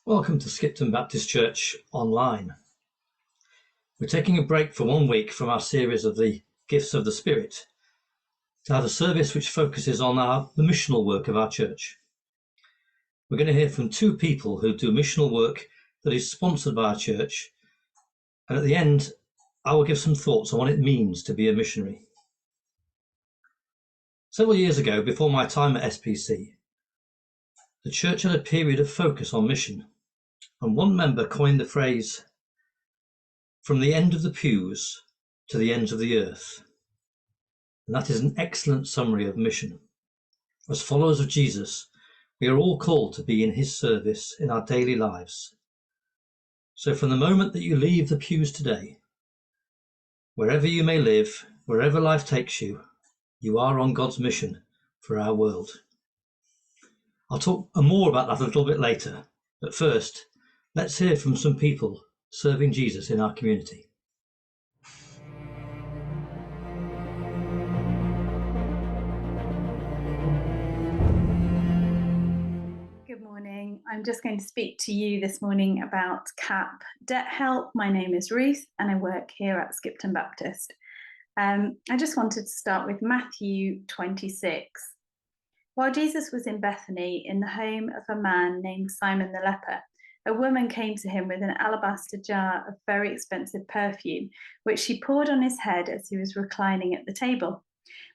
Welcome to Skipton Baptist Church online. We're taking a break for 1 week from our series of the Gifts of the Spirit to have a service which focuses on the missional work of our church. We're going to hear from two people who do missional work that is sponsored by our church, and at the end I will give some thoughts on what it means to be a missionary. Several years ago, before my time at SBC, the church had a period of focus on mission. And one member coined the phrase, "from the end of the pews to the ends of the earth." And that is an excellent summary of mission. As followers of Jesus, we are all called to be in his service in our daily lives. So from the moment that you leave the pews today, wherever you may live, wherever life takes you, you are on God's mission for our world. I'll talk more about that a little bit later, but first, let's hear from some people serving Jesus in our community. Good morning. I'm just going to speak to you this morning about CAP Debt Help. My name is Ruth and I work here at Skipton Baptist. I just wanted to start with Matthew 26. While Jesus was in Bethany in the home of a man named Simon the leper, a woman came to him with an alabaster jar of very expensive perfume, which she poured on his head as he was reclining at the table.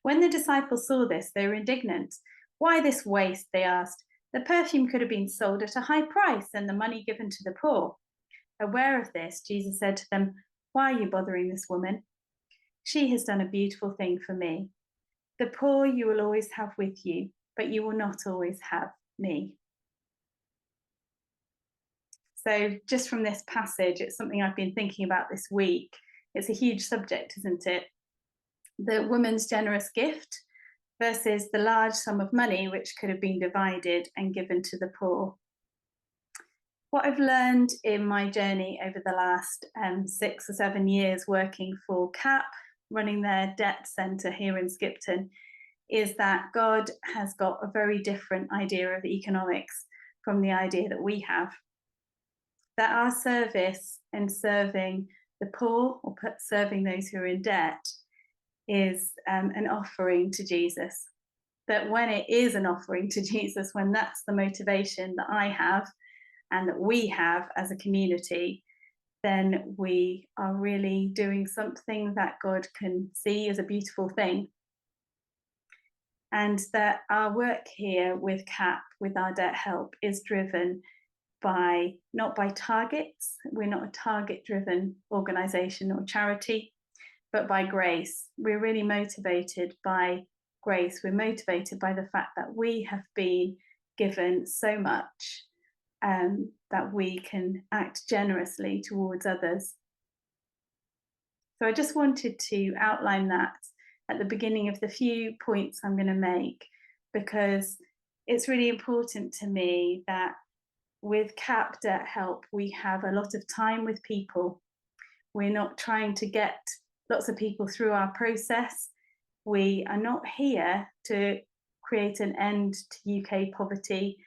When the disciples saw this, they were indignant. "Why this waste?" they asked. "The perfume could have been sold at a high price and the money given to the poor." Aware of this, Jesus said to them, "Why are you bothering this woman? She has done a beautiful thing for me. The poor you will always have with you, but you will not always have me." So just from this passage, it's something I've been thinking about this week. It's a huge subject, isn't it? The woman's generous gift versus the large sum of money which could have been divided and given to the poor. What I've learned in my journey over the last 6 or 7 years working for CAP, running their debt centre here in Skipton, is that God has got a very different idea of economics from the idea that we have. That our service and serving the poor or serving those who are in debt is an offering to Jesus. That when it is an offering to Jesus, when that's the motivation that I have and that we have as a community, then we are really doing something that God can see as a beautiful thing. And that our work here with CAP, with our debt help, is driven not by targets. We're not a target-driven organisation or charity, but by grace. We're really motivated by grace. We're motivated by the fact that we have been given so much that we can act generously towards others. So I just wanted to outline that at the beginning of the few points I'm going to make, because it's really important to me that with CAP Debt Help, we have a lot of time with people. We're not trying to get lots of people through our process. We are not here to create an end to UK poverty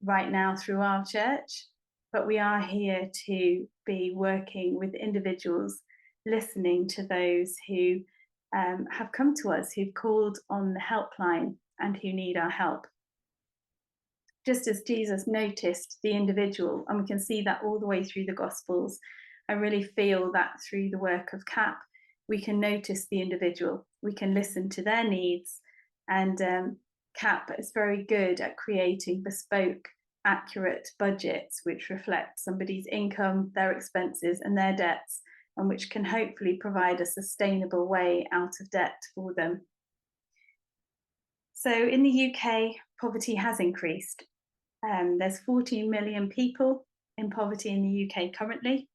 right now through our church, but we are here to be working with individuals, listening to those who have come to us, who've called on the helpline and who need our help. Just as Jesus noticed the individual, and we can see that all the way through the Gospels, I really feel that through the work of CAP, we can notice the individual, we can listen to their needs, and CAP is very good at creating bespoke, accurate budgets which reflect somebody's income, their expenses and their debts, and which can hopefully provide a sustainable way out of debt for them. So in the UK, poverty has increased. There's 14 million people in poverty in the UK currently.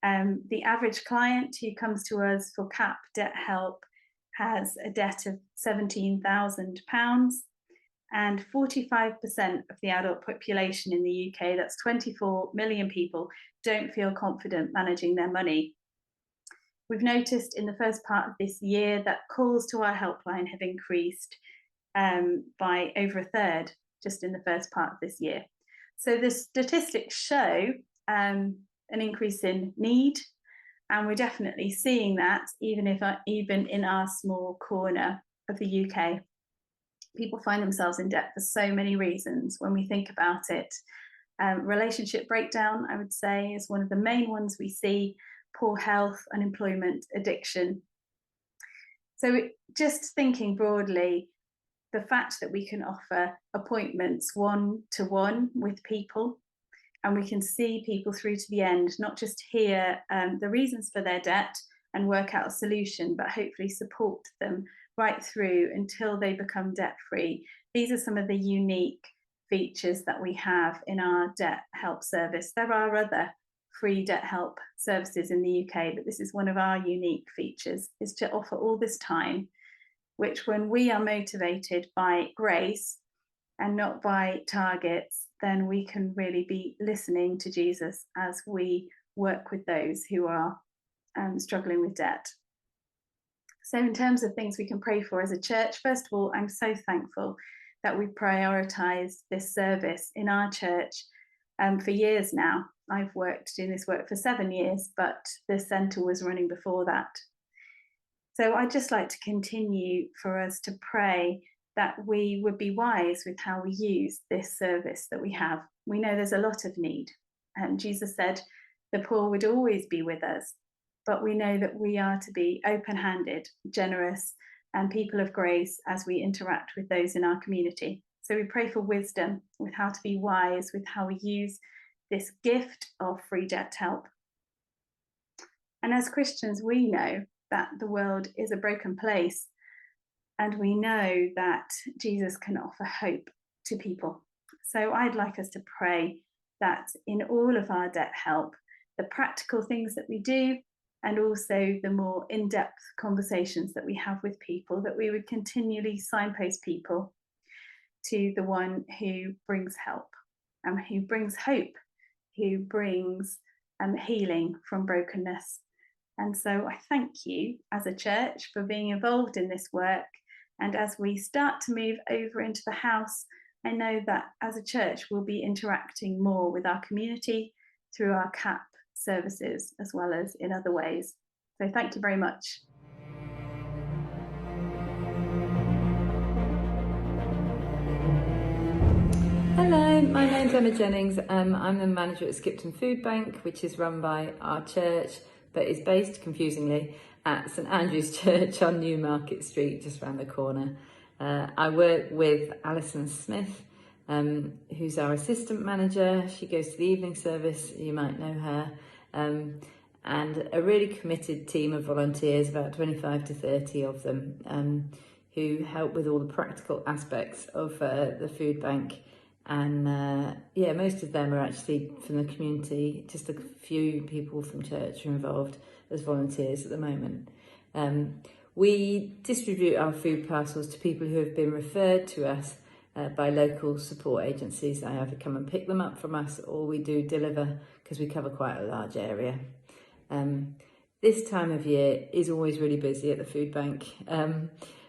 The average client who comes to us for CAP Debt Help has a debt of £17,000, and 45% of the adult population in the UK, that's 24 million people, don't feel confident managing their money. We've noticed in the first part of this year that calls to our helpline have increased by over a third just in the first part of this year. So the statistics show an increase in need, and we're definitely seeing that even in our small corner of the UK. People find themselves in debt for so many reasons when we think about it. Relationship breakdown, I would say, is one of the main ones we see. Poor health, unemployment, addiction. So just thinking broadly, the fact that we can offer appointments one-to-one with people, and we can see people through to the end, not just hear the reasons for their debt and work out a solution, but hopefully support them right through until they become debt-free. These are some of the unique features that we have in our debt help service. There are other free debt help services in the UK, but this is one of our unique features, is to offer all this time, which when we are motivated by grace and not by targets, then we can really be listening to Jesus as we work with those who are struggling with debt. So in terms of things we can pray for as a church, first of all, I'm so thankful that we prioritise this service in our church for years now. I've worked doing this work for 7 years, but the centre was running before that. So I'd just like to continue for us to pray that we would be wise with how we use this service that we have. We know there's a lot of need. Jesus said the poor would always be with us, but we know that we are to be open-handed, generous, and people of grace as we interact with those in our community. So we pray for wisdom with how to be wise with how we use this gift of free debt help. And as Christians, we know that the world is a broken place, and we know that Jesus can offer hope to people. So I'd like us to pray that in all of our debt help, the practical things that we do, and also the more in-depth conversations that we have with people, that we would continually signpost people to the one who brings help and who brings hope, who brings healing from brokenness. And so I thank you as a church for being involved in this work. And as we start to move over into the house, I know that as a church, we'll be interacting more with our community through our CAP services as well as in other ways. So thank you very much. Hello, my name's Emma Jennings. I'm the manager at Skipton Food Bank, which is run by our church, but is based, confusingly, at St Andrew's Church on Newmarket Street, just around the corner. I work with Alison Smith, who's our assistant manager. She goes to the evening service, you might know her, and a really committed team of volunteers, about 25 to 30 of them, who help with all the practical aspects of the food bank. And yeah, most of them are actually from the community. Just a few people from church are involved as volunteers at the moment. We distribute our food parcels to people who have been referred to us by local support agencies. They either come and pick them up from us, or we do deliver because we cover quite a large area. This time of year is always really busy at the food bank,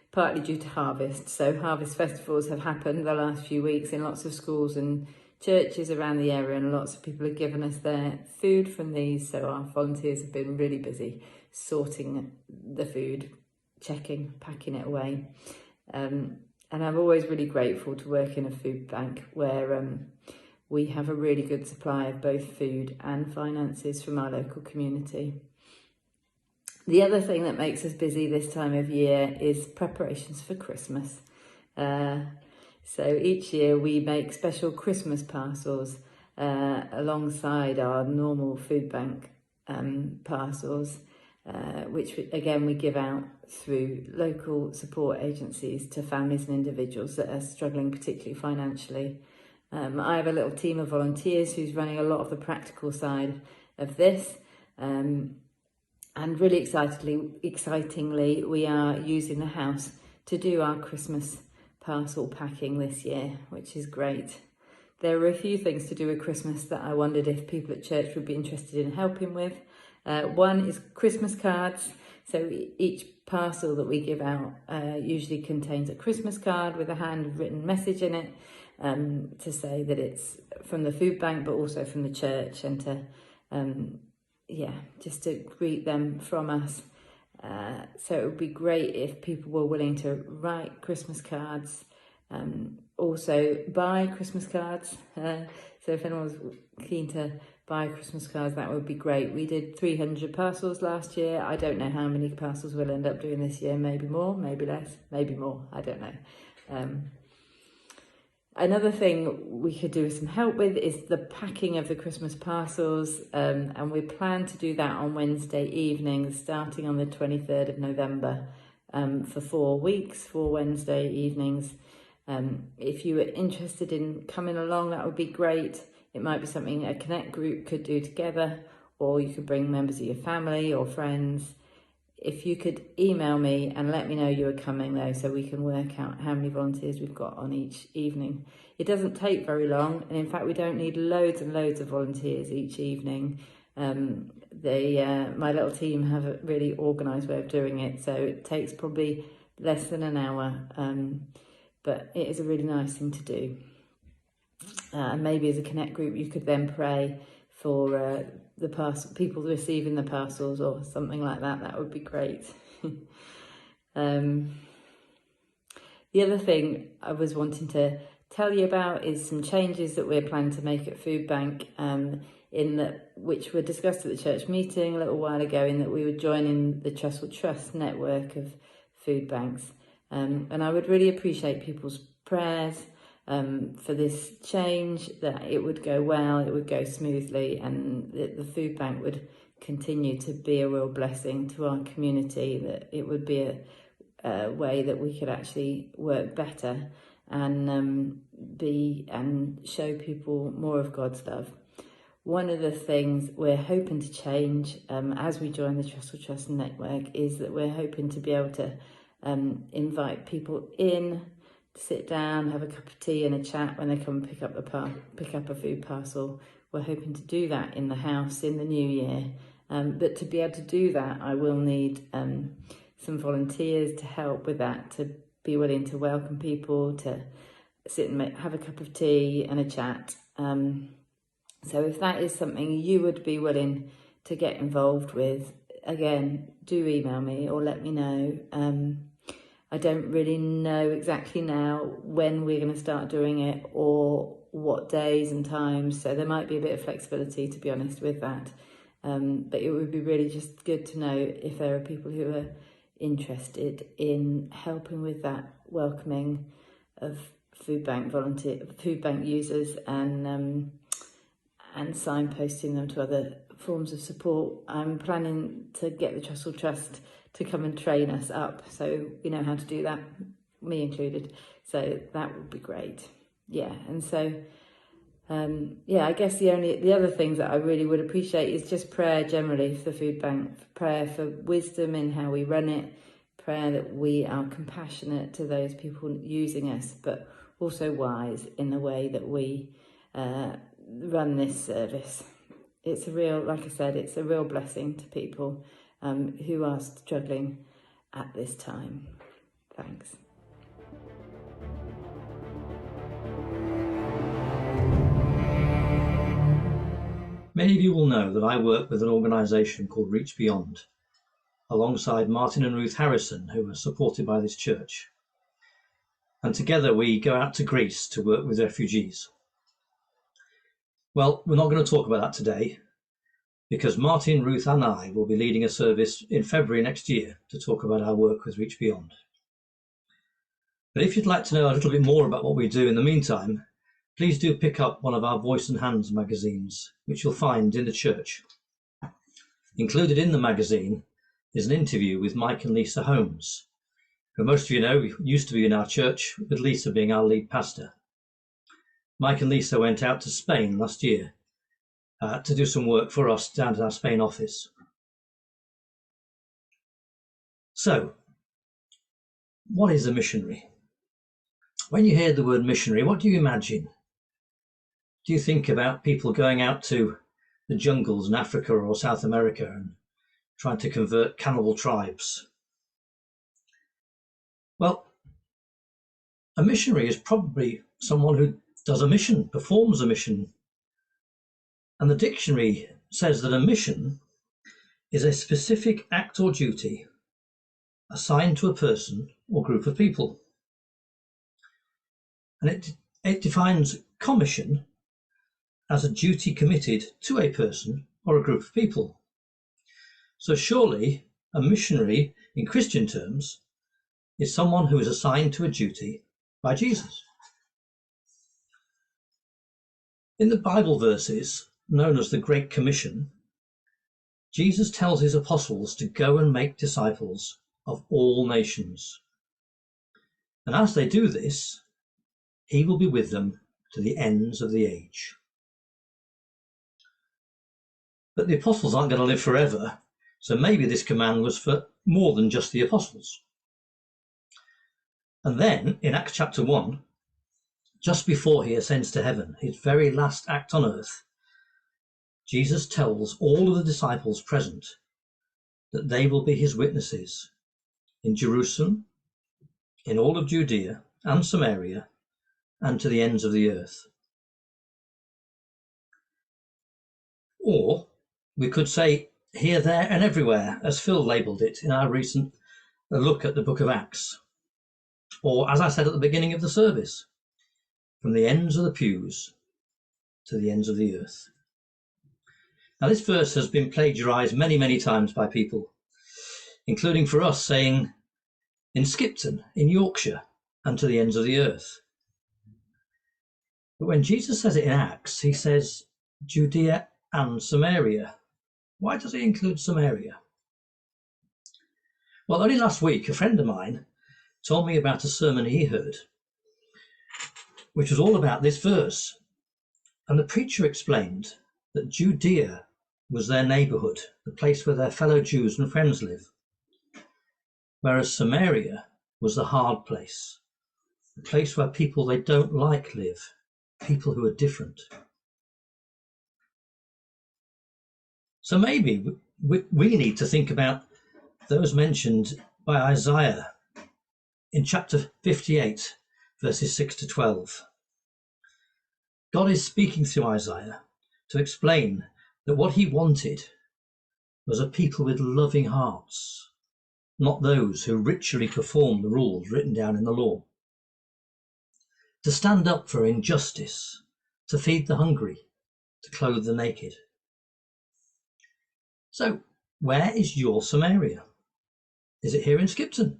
partly due to harvest. So harvest festivals have happened the last few weeks in lots of schools and churches around the area, and lots of people have given us their food from these. So our volunteers have been really busy sorting the food, checking, packing it away. And I'm always really grateful to work in a food bank where we have a really good supply of both food and finances from our local community. The other thing that makes us busy this time of year is preparations for Christmas. So each year we make special Christmas parcels alongside our normal food bank parcels, which again we give out through local support agencies to families and individuals that are struggling particularly financially. I have a little team of volunteers who's running a lot of the practical side of this. And really excitingly, we are using the house to do our Christmas parcel packing this year, which is great. There are a few things to do with Christmas that I wondered if people at church would be interested in helping with. One is Christmas cards. So each parcel that we give out usually contains a Christmas card with a handwritten message in it. to say that it's from the food bank, but also from the church, and to just to greet them from us. So it would be great if people were willing to write Christmas cards, also buy Christmas cards. So if anyone's keen to buy Christmas cards, that would be great. We did 300 parcels last year. I don't know how many parcels we'll end up doing this year. Maybe more, maybe less, maybe more. I don't know. Another thing we could do with some help with is the packing of the Christmas parcels, and we plan to do that on Wednesday evenings, starting on the 23rd of November, for 4 weeks, 4 Wednesday evenings. If you were interested in coming along, that would be great. It might be something a Connect group could do together, or you could bring members of your family or friends. If you could email me and let me know you were coming though, so we can work out how many volunteers we've got on each evening. It doesn't take very long, and in fact we don't need loads and loads of volunteers each evening. My little team have a really organised way of doing it, so it takes probably less than an hour, but it is a really nice thing to do. And maybe as a Connect group you could then pray for the people receiving the parcels or something like that. That would be great. The other thing I was wanting to tell you about is some changes that we're planning to make at Food Bank, which were discussed at the church meeting a little while ago, in that we would join in the Trust network of food banks. And I would really appreciate people's prayers for this change, that it would go well, it would go smoothly, and that the food bank would continue to be a real blessing to our community, that it would be a way that we could actually work better and show people more of God's love. One of the things we're hoping to change as we join the Trust network is that we're hoping to be able to invite people in, sit down, have a cup of tea and a chat when they come and pick up a food parcel. We're hoping to do that in the house in the new year. But to be able to do that, I will need some volunteers to help with that, to be willing to welcome people, to sit and have a cup of tea and a chat. So if that is something you would be willing to get involved with, again, do email me or let me know. I don't really know exactly now when we're going to start doing it or what days and times, so there might be a bit of flexibility, to be honest, with that. But it would be really just good to know if there are people who are interested in helping with that welcoming of food bank users and signposting them to other forms of support. I'm planning to get the Trust to come and train us up, so we know how to do that, me included. So that would be great. Yeah, and so I guess the other things that I really would appreciate is just prayer generally for the food bank, prayer for wisdom in how we run it, prayer that we are compassionate to those people using us, but also wise in the way that we run this service. It's a real, like I said, it's a real blessing to people who are struggling at this time. Thanks. Many of you will know that I work with an organisation called Reach Beyond, alongside Martin and Ruth Harrison, who are supported by this church. And together we go out to Greece to work with refugees. Well, we're not going to talk about that today, because Martin, Ruth and I will be leading a service in February next year to talk about our work with Reach Beyond. But if you'd like to know a little bit more about what we do in the meantime, please do pick up one of our Voice and Hands magazines, which you'll find in the church. Included in the magazine is an interview with Mike and Lisa Holmes, who most of you know used to be in our church, with Lisa being our lead pastor. Mike and Lisa went out to Spain last year to do some work for us down at our Spain office. So, what is a missionary? When you hear the word missionary, what do you imagine? Do you think about people going out to the jungles in Africa or South America and trying to convert cannibal tribes? Well, a missionary is probably someone who does a mission, performs a mission. And the dictionary says that a mission is a specific act or duty assigned to a person or group of people. And it defines commission as a duty committed to a person or a group of people. So surely a missionary in Christian terms is someone who is assigned to a duty by Jesus. In the Bible verses known as the Great Commission, Jesus tells his apostles to go and make disciples of all nations. And as they do this, he will be with them to the ends of the age. But the apostles aren't going to live forever, so maybe this command was for more than just the apostles. And then in Acts chapter 1, just before he ascends to heaven, his very last act on earth, Jesus tells all of the disciples present that they will be his witnesses in Jerusalem, in all of Judea and Samaria, and to the ends of the earth. Or we could say here, there and everywhere, as Phil labelled it in our recent look at the book of Acts. Or as I said at the beginning of the service, from the ends of the pews to the ends of the earth. Now this verse has been plagiarised many, many times by people, including for us saying in Skipton, in Yorkshire, and to the ends of the earth. But when Jesus says it in Acts, he says Judea and Samaria. Why does he include Samaria? Well, only last week, a friend of mine told me about a sermon he heard, which was all about this verse. And the preacher explained that Judea was their neighbourhood, the place where their fellow Jews and friends live, whereas Samaria was the hard place, the place where people they don't like live, people who are different. So maybe we need to think about those mentioned by Isaiah in chapter 58, verses 6 to 12. God is speaking through Isaiah to explain that what he wanted was a people with loving hearts, not those who ritually perform the rules written down in the law. To stand up for injustice, to feed the hungry, to clothe the naked. So, where is your Samaria? Is it here in Skipton?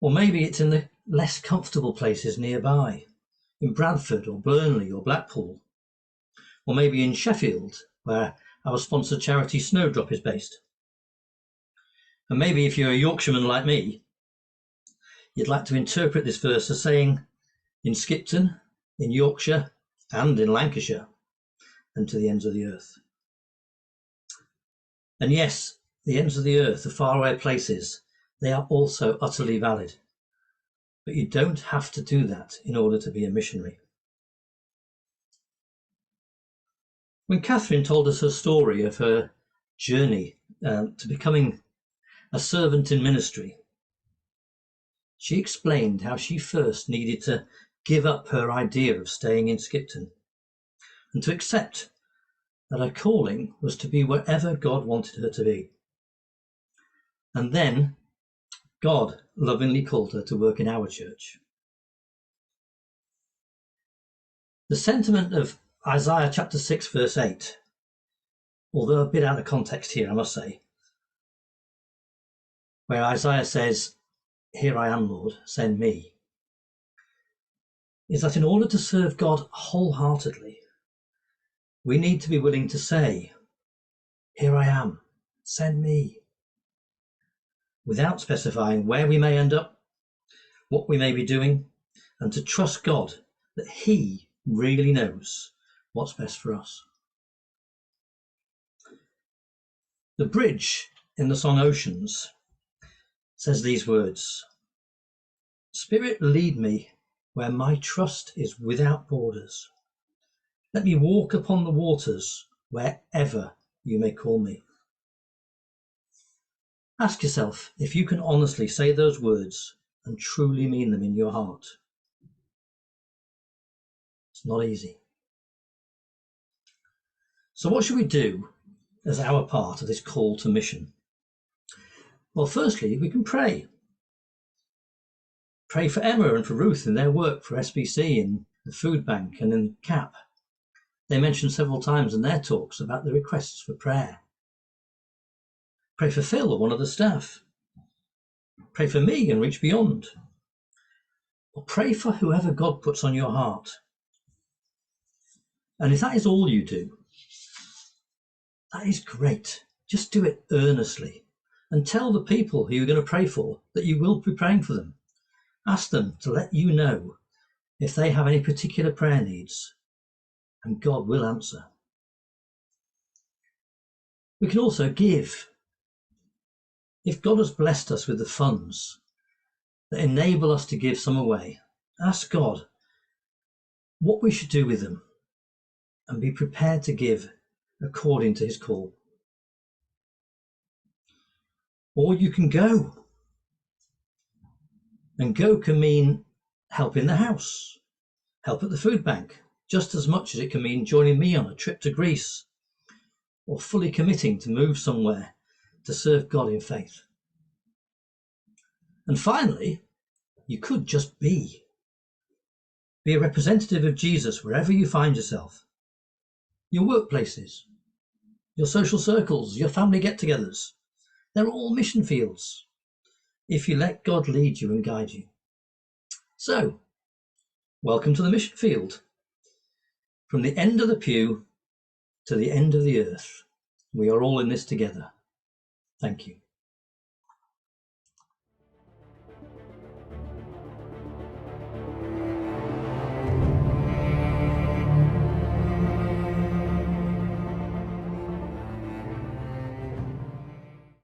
Or maybe it's in the less comfortable places nearby, in Bradford or Burnley or Blackpool. Or maybe in Sheffield, where our sponsored charity Snowdrop is based. And maybe if you're a Yorkshireman like me, you'd like to interpret this verse as saying, in Skipton, in Yorkshire, and in Lancashire, and to the ends of the earth. And yes, the ends of the earth, the faraway places, they are also utterly valid. But you don't have to do that in order to be a missionary. When Catherine told us her story of her journey to becoming a servant in ministry, she explained how she first needed to give up her idea of staying in Skipton and to accept that her calling was to be wherever God wanted her to be. And then God lovingly called her to work in our church. The sentiment of Isaiah chapter 6 verse 8, although a bit out of context here, I must say, where Isaiah says, "Here I am, Lord, send me," is that in order to serve God wholeheartedly, we need to be willing to say, "Here I am, send me," without specifying where we may end up, what we may be doing, and to trust God that he really knows what's best for us. The bridge in the song Oceans says these words, "Spirit, lead me where my trust is without borders. Let me walk upon the waters wherever you may call me." Ask yourself if you can honestly say those words and truly mean them in your heart. It's not easy. So what should we do as our part of this call to mission? Well, firstly, we can pray. Pray for Emma and for Ruth in their work for SBC and the food bank and in CAP. They mentioned several times in their talks about the requests for prayer. Pray for Phil or one of the staff. Pray for me and reach beyond. Or pray for whoever God puts on your heart. And if that is all you do, that is great. Just do it earnestly and tell the people who you're going to pray for that you will be praying for them. Ask them to let you know if they have any particular prayer needs, and God will answer. We can also give. If God has blessed us with the funds that enable us to give some away, ask God what we should do with them and be prepared to give according to his call. Or you can go. And go can mean help in the house, help at the food bank, just as much as it can mean joining me on a trip to Greece or fully committing to move somewhere to serve God in faith. And finally, you could just be. Be a representative of Jesus wherever you find yourself. Your workplaces, your social circles, your family get-togethers. They're all mission fields if you let God lead you and guide you. So, welcome to the mission field. From the end of the pew to the end of the earth, we are all in this together. Thank you.